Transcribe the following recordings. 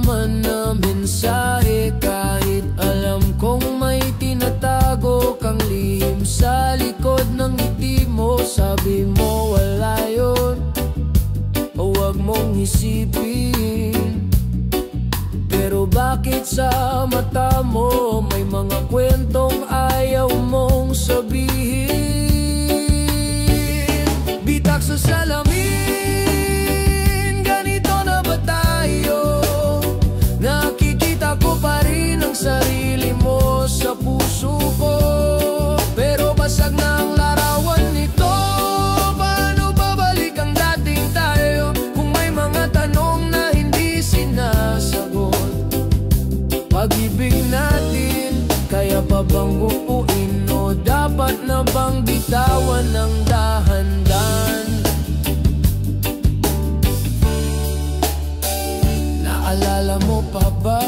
man na mensahe, kahit alam kong may tinatago kang lihim sa likod ng ngiti mo. Sabi mo wala yun, huwag mong isipin. Pero bakit sa mata mo may mga kwentong ayaw mong sabihin? Bitak sa salamin, ganito na ba tayo? Nakikita ko pa rin ang sarili mo sa puso ko, pero basag na ang larawan nito. Paano babalik ang dating tayo kung may mga tanong na hindi sinasagot? Pag-ibig natin, kaya pa bang buuin o dapat na bang bitawan ng dahan-dahan? Naalala mo pa ba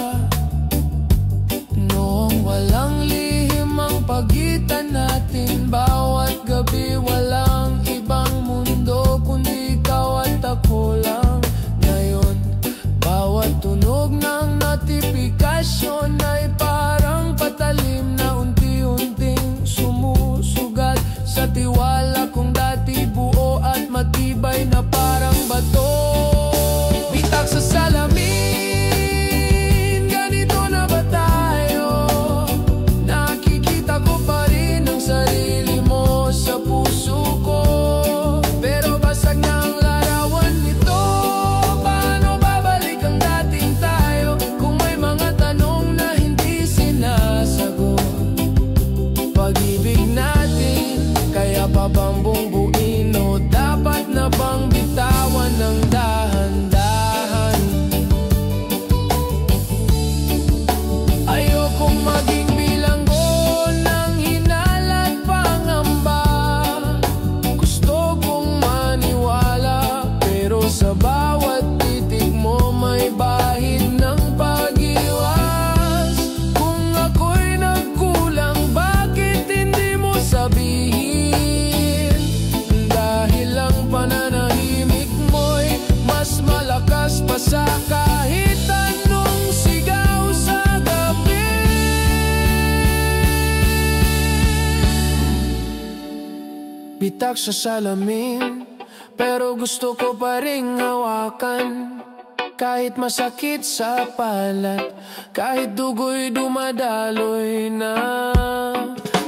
noong walang lihim ang pagitan natin? Bawat gabi walang ibang mundo kundi ikaw at ako lang. Ngayon bawat tunog ng notifikasyon ay parang patalim na unti-unting sumusugat sa tiwala kong dati buo at matibay na parang bato. Bitak sa salamin, ganito na ba tayo? Nakikita ko pa rin ang sarili mo sa puso ko, pero basag na ang larawan nito. Paano babalik ang dating tayo kung may mga tanong na hindi sinasagot? Pag-ibig natin, kaya pa bang bumbuin o dapat na bang bitawan ng dahan-dahan? Ayokong maging bilanggo ng hinala at pangamba. Gusto kong maniwala, pero sa bawat titig mo may bahid ng pag-iwas. Kung ako'y nagkulang, bakit hindi mo sabihin? Dahil ang pananahimik mo'y mas malakas pa sa kahit anong sigaw sa gabi. Bitak sa salamin, pero gusto ko pa ring hawakan. Kahit masakit sa palat, kahit dugo'y dumadaloy na.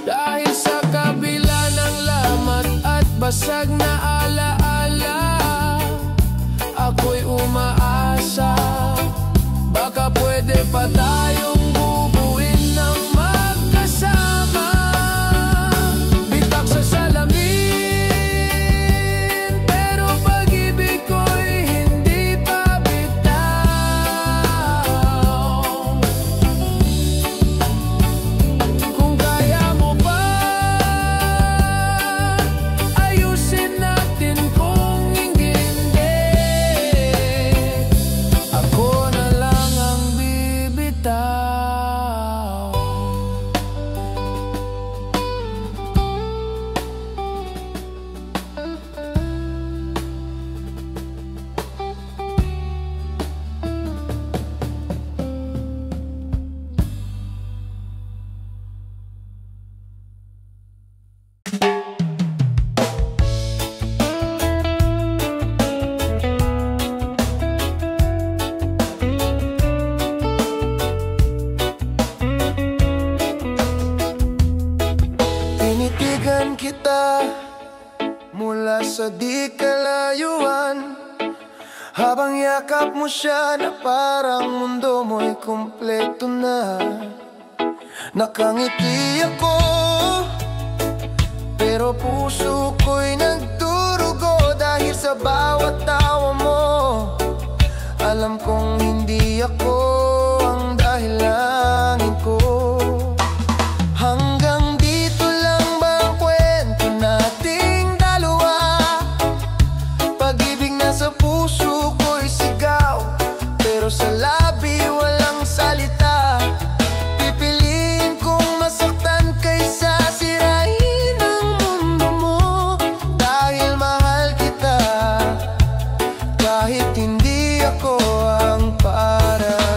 Dahil sa kabila ng lamat at basag na alaala, ako'y umaasa, baka pwede pa tayong bubuin ng magkasama. Bitak sa salamin, pero pag-ibig ko'y hindi pa bitaw. Kung kaya mo pa, ayusin natin. Kung hindi, ako na lang ang bibitaw. Tinitigan kita mula sa di kalayuan, habang yakap mo siya na parang mundo mo'y kumpleto na. Nakangiti ako, pero puso ko'y nagdurugo dahil sa bawat tawa mo. Alam kong hindi ako ang dahilanin ko. Hanggang dito lang ba ang kwento nating dalawa? Pag-ibig na sa puso ko'y sigaw, pero sa labi walang salita. Pipiliin kong masaktan kaysa sirain ang mundo mo, dahil mahal kita kahit hindi ako ang para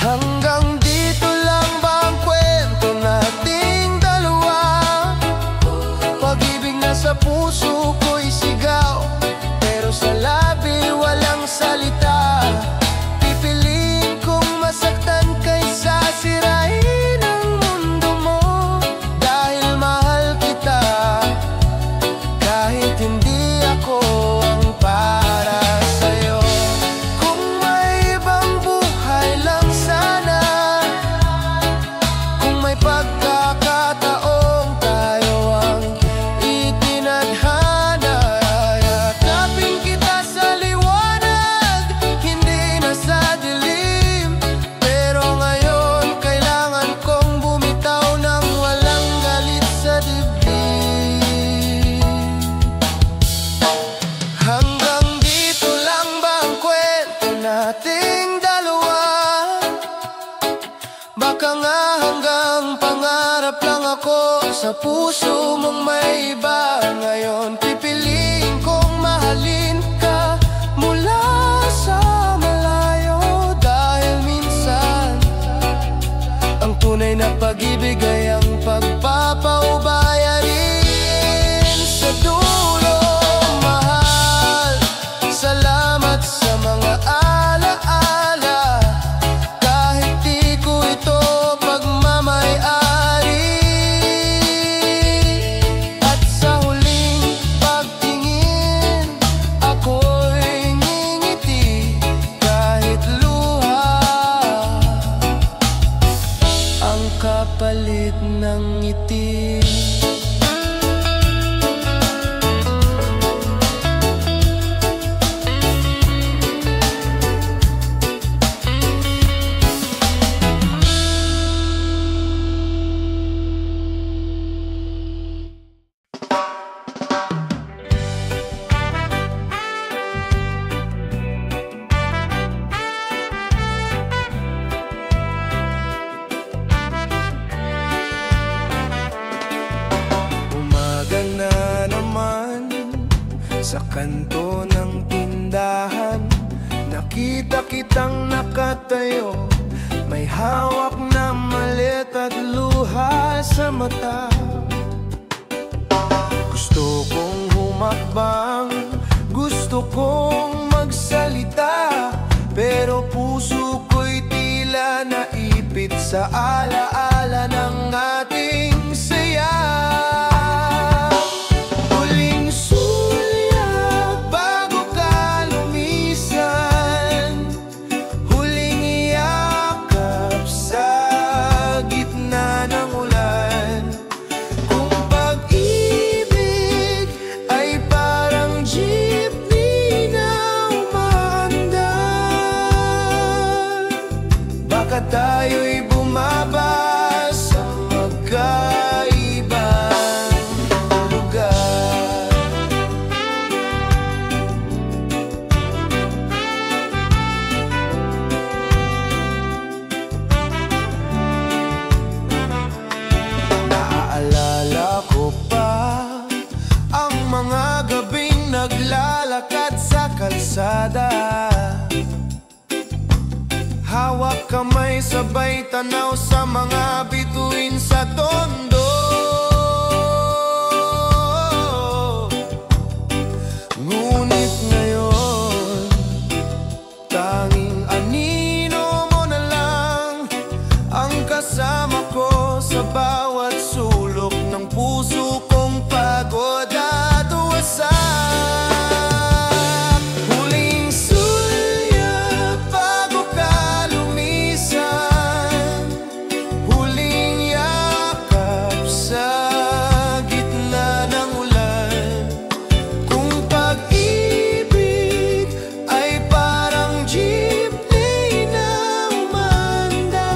Hanggang dito lang ba ang kwento nating dalawa? Pag-ibig na sa puso ko'y sigaw, pero sa labi walang salita. Pipiliin kong masaktan kaysa sirain ang mundo mo, dahil mahal kita kahit hindi ako ang para sa'yo. Kung may ibang buhay lang sana, kung may pagkakataong tayo ang itinadhana, yakapin kita sa liwanag, hindi na sa dilim. Pero ngayon kailangan kong bumitaw ng walang galit sa dibdib. Hanggang dito lang ba ang kwento nating dalawa? Baka nga hanggang pangarap lang ako sa puso mong may iba. Ngayon pipiliin kong mahalin ka mula sa malayo, dahil minsan ang tunay na pag-ibig ay ang pagpapaubaya rin sa dulo. Mahal, salamat sa mga alaala, kahit di ko ito pagmamay-ari. At sa huling pagtingin, ako'y ngingiti kahit luha ang kapalit ng ngiti. Umaga na naman, sa kanto ng tindahan, nakita kitang nakatayo, may hawak na malit at luha sa mata. Gusto kong humakbang, gusto kong magsalita, pero puso ko'y tila naipit sa alaala ng ating saya. Huling sulyap bago ka lumisan, huling yakap sa gitna ng ulan. Kung pag-ibig ay parang jeepney na umaandar, baka tayo'y bumaba sa magkaibang lugar. Naaalala ko pa ang mga gabing naglalakad sa kalsada, hawak kamay sabay tanaw sa mga bituin sa tondo. Ngunit ngayon, tanging anino mo na lang ang kasama ko sa bawat sulok ng puso kong pagod at wasak. Huling sulyap bago ka lumisan, huling yakap sa gitna ng ulan. Kung pag-ibig ay parang jeepney na umaandar,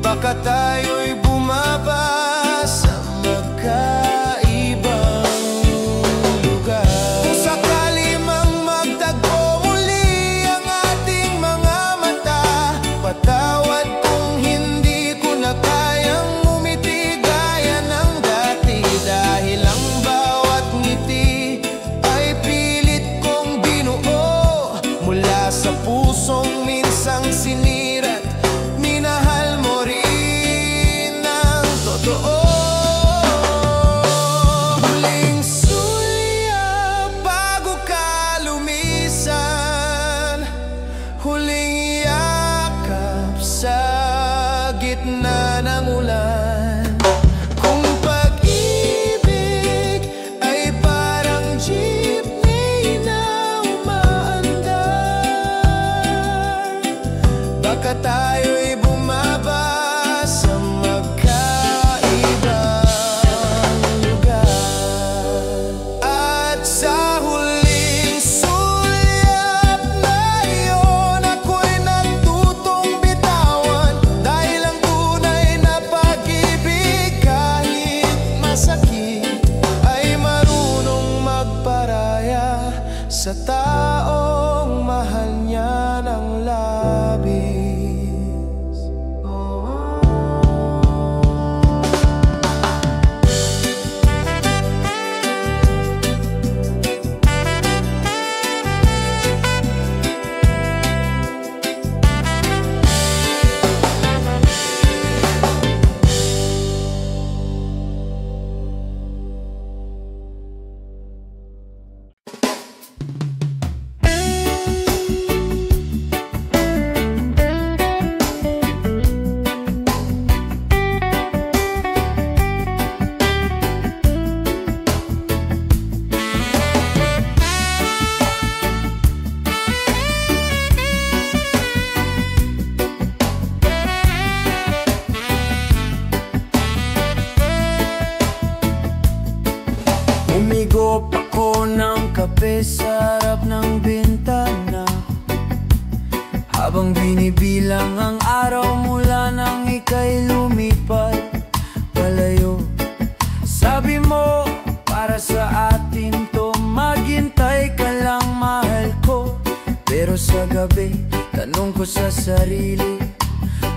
baka tayo'y bumaba sa magkaibang lugar. Kung sakali mang magtagpo muli ang ating mga mata, patawad kung hindi ko na kayang umiti gaya ng dati, dahil ang bawat ngiti ay pilit kong binuo mula sa pusong minsan huling yakap sa gitna ng ulan. Kung pag-ibig ay parang jeepney na umaandar, baka tayo'y bumaba sa magkaibang lugar. At sa huling sulyap na iyon, ako'y natutong bitawan, dahil ang tunay na pag-ibig, kahit masakit, ay marunong magparaya sa taong mahal niya ng labis. Umigop ako ng kape sa harap ng bintana, habang binibilang ang araw mula nang ika'y lumipat palayo. Sabi mo, para sa atin to, maghintay ka lang, mahal ko. Pero sa gabi, tanong ko sa sarili,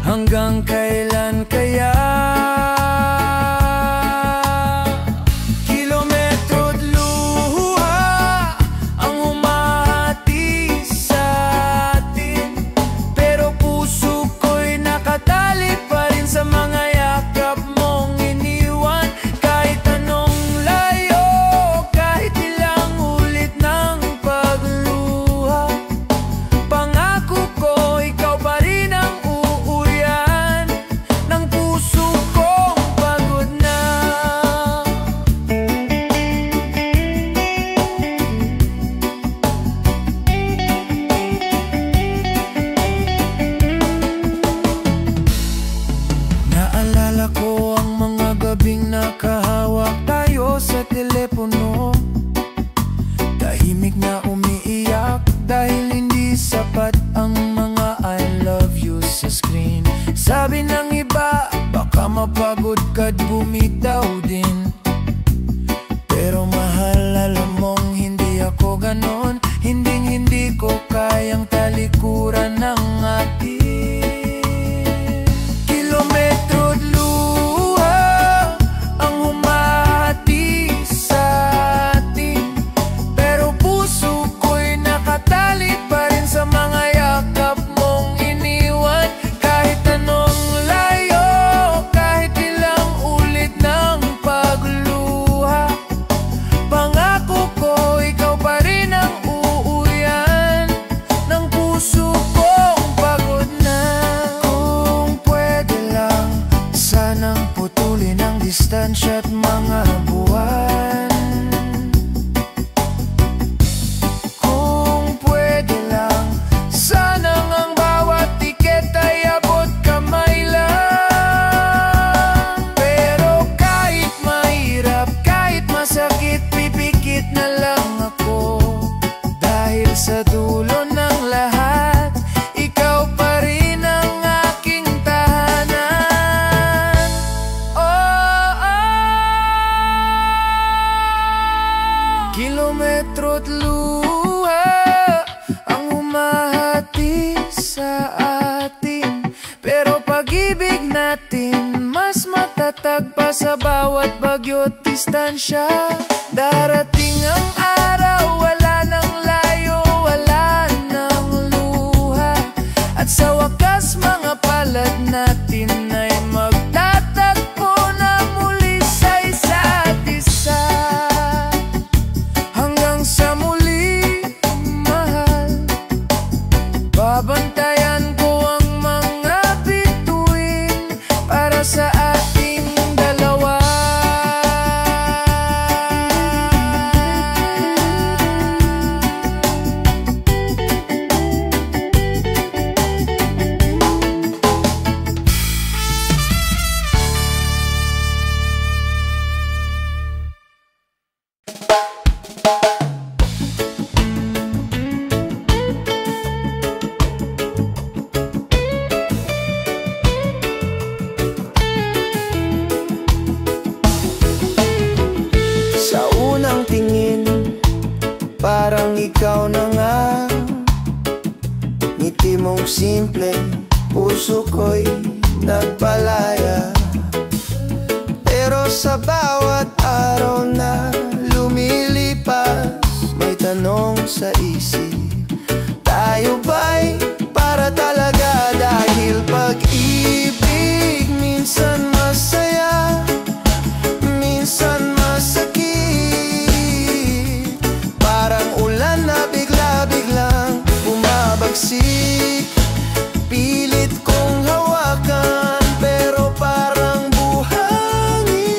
hanggang kailan kaya? Nakahawak tayo sa telepono, tahimik na umiiyak dahil hindi sapat ang mga I love you sa screen. Sabi ng iba, baka mapagod ka't bumitaw din. Pero mahal, alam mong hindi ako ganon. Hindi ko kayang talikuran ng atin. Kilometro't luha ang humahati sa atin, pero puso ko'y nakatali pa rin sa mga yakap mong iniwan. Kahit anong layo, kahit ilang ulit ng pagluha, pangako ko, ikaw pa rin ang uuwian ng puso kong pagod na. Kung pwede lang, sanang putulin ang distansya at mga buwan. Kung pwede lang, sanang ang bawat tiket ay abot kamay lang. Pero kahit mahirap, kahit masakit, pipikit na lang ako, dahil sa dulo ng lahat, ikaw pa rin ang aking tahanan. Kilometro't luha ang humahati sa atin, pero pag-ibig natin mas matatag pa sa bawat bagyo't distansya. Darating ang araw, wala nang layo, wala nang luha, at sa wakas mga palad natin ay magtatagpo na muli sa isa't isa. Hanggang sa muli, mahal, babantay mong simple, puso ko'y nagpalaya. Pero sa bawat araw na lumilipas, may tanong sa isip, tayo ba'y para talaga? Dahil pag-ibig minsan masaya, minsan masakit. Parang ulan na bigla-biglang bumabagsik. Pilit kong hawakan pero parang buhangin.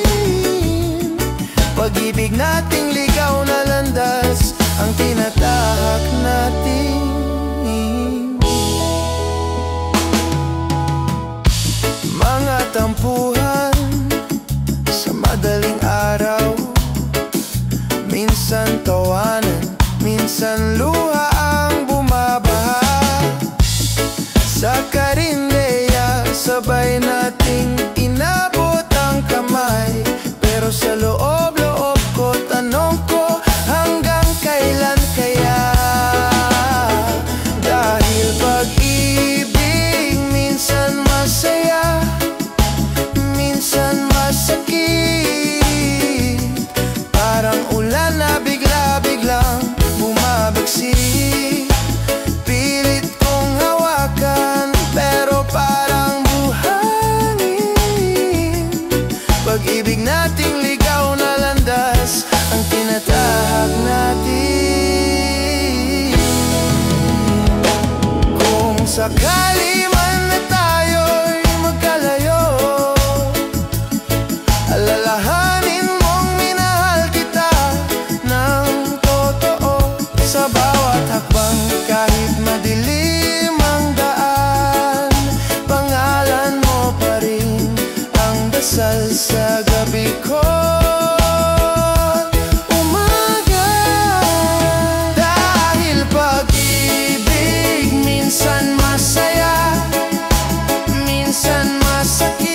Pag-ibig nating ligaw na landas ang tinatahak natin. Mga tampuhan sa madaling araw, minsan tawanan, minsan luha ang bumabaha. Sa karinderya, sabay nating inabot ang kamay. Pero sa loob-loob ko, tanong ko, hanggang kailan kaya? Dahil pag-ibig minsan masaya, minsan masakit. Parang ulan na bigla-biglang bumabagsik. Pilit kong hawakan pero parang buhangin. Pag-ibig nating ligaw na landas ang tinatahak natin. Kung sakali man na tayo'y magkalayo, alalahanin mong minahal kita ng totoo. Sa bawat hakbang kahit madilim ang daan, pangalan mo pa rin ang dasal sa gabi ko. Umaga, dahil pag-ibig minsan masaya, minsan masakit.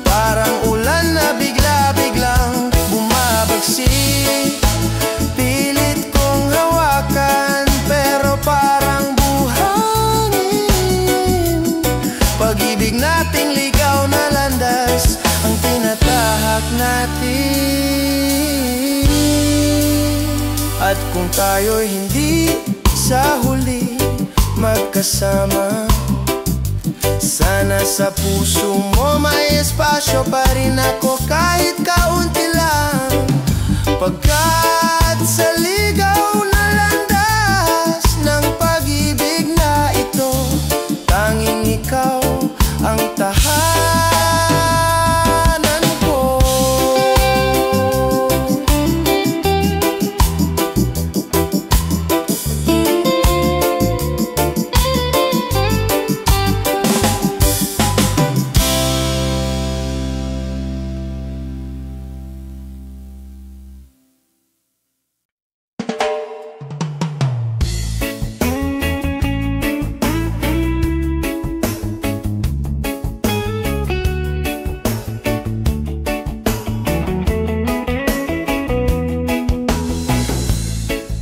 Parang ulan na bigla-biglang bumabagsik. Pilit kong hawakan pero parang buhangin. Pag-ibig nating ligaw na landas ang tinatahak natin. At kung tayo'y hindi sa huli magkasama, sana sa puso mo may espasyo pa rin ako kahit kaunti lang. Pagkat sa ligaw na landas ng pag-ibig na ito, tanging ikaw ang tahanan ko.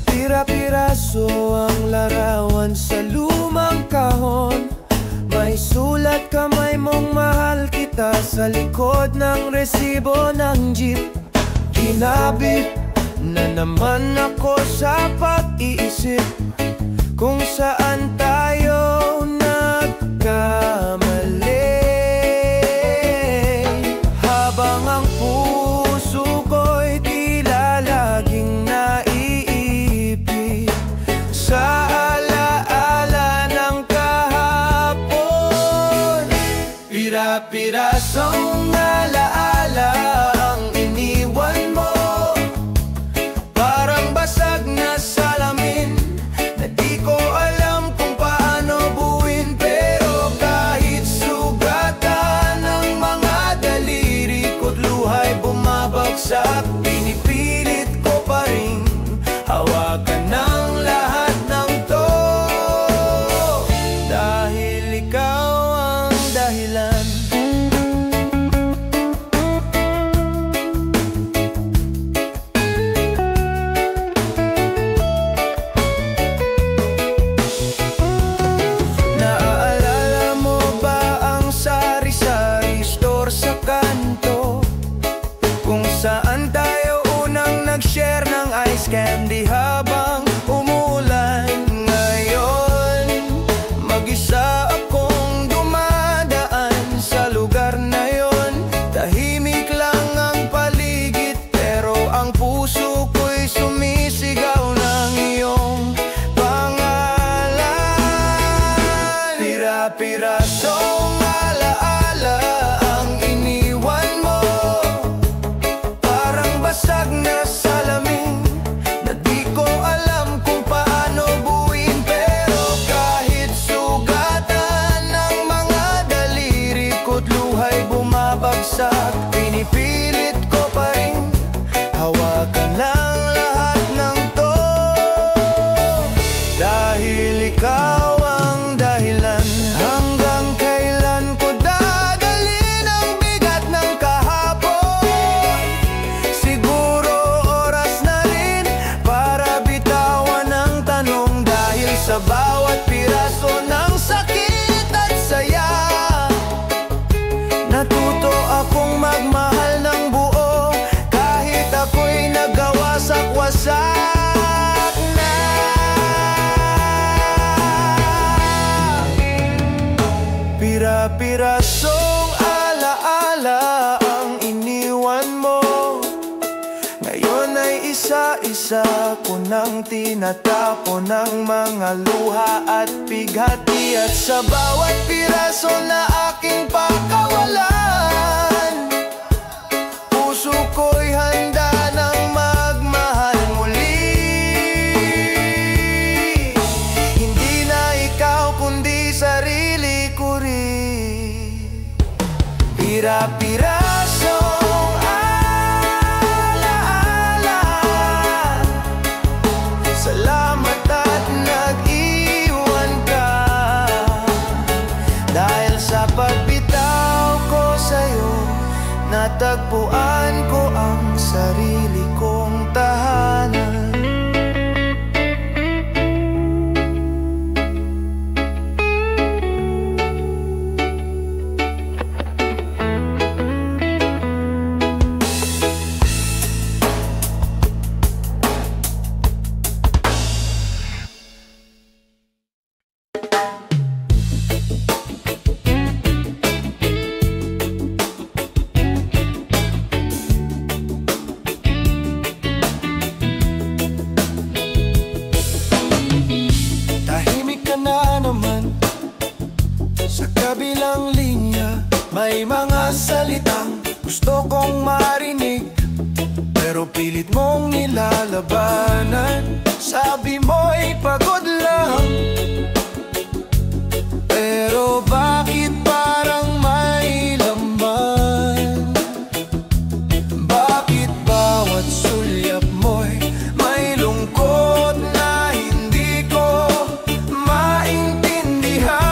Pira-piraso ang larawan sa lumang kahon. May sulat kamay mong mahal kita sa likod ng resibo ng jeep. Kinabit na naman ako sa pag-iisip kung saan tayo nagkamali. Habang ang puso ko'y tila laging naiipit sa alaala ng kahapon. Pira-pirasong alaala ang iniwan mo, parang basag na salamin na di ko alam kung Pira-pirasong alaala ang iniwan mo, parang basag na salamin na di ko alam kung paano buuin. Pero kahit sugatan ng mga daliri ko't luhay bumabagsak, pinipilit ko pa rin hawakan lang lahat ng to. Dahil ikaw ang dahilan, hanggang kailan ko dadalhin ang bigat ng kahapon. Siguro oras na rin para bitawan ang tanong, dahil sa bawat piraso ng sakit at saya, natuto akong magmahal ng buo, kahit ako'y nagawasak-wasak na. Pira-pirasong alaala ang iniwan mo, ngayon ay isa-isa ko nang tinatapon ang mga luha at bighati. At sa bawat piraso na aking pakawalan, puso ko'y handa ng magmahal muli. Hindi na ikaw kundi sarili ko rin. Pira-pirasong alaala, salamat at nag-iwan ka. Dahil sa pagbitaw ko sa'yo, natagpuan ko ang sarili kong tahanan. Sa kabilang linya, may mga salitang gusto kong marinig, pero pilit mong nilalabanan. Sabi mo'y pagod lang, pero bakit parang may laman? Bakit bawat sulyap mo'y may lungkot na hindi ko maintindihan?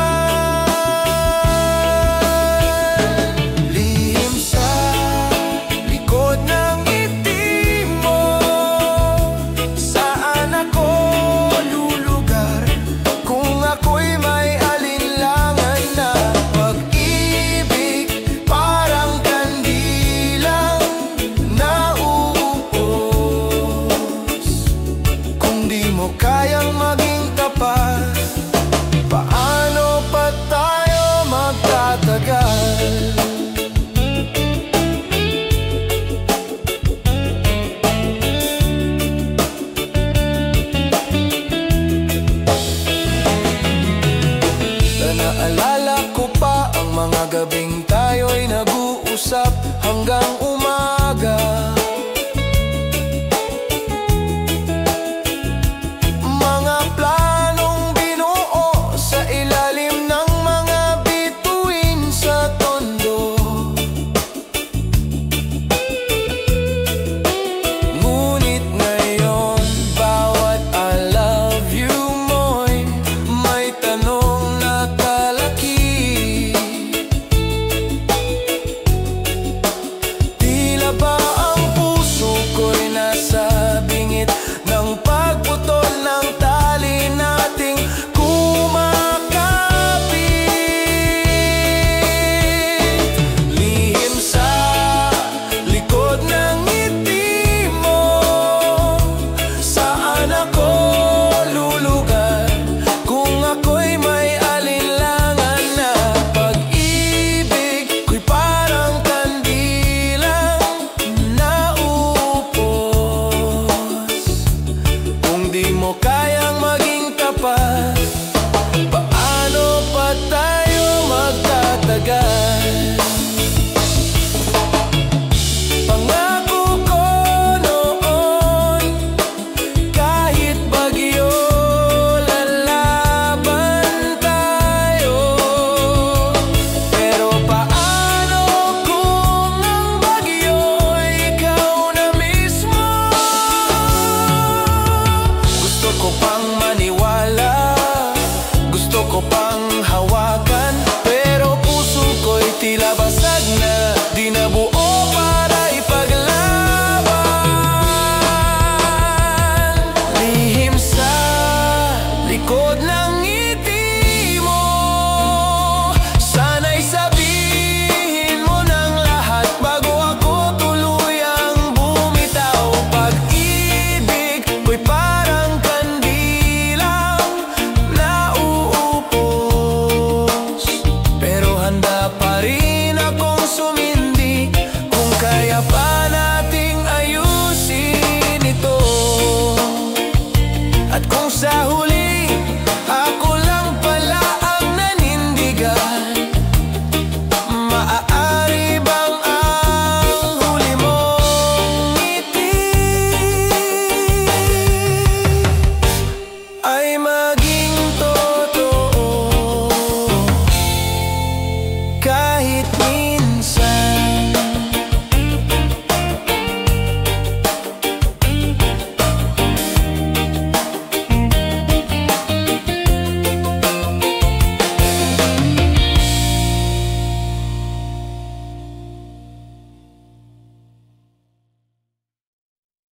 Kayang maging tapat, paano pa tayo magtatagal? Na naalala ko pa ang mga gabing tayo'y nag-uusap hanggang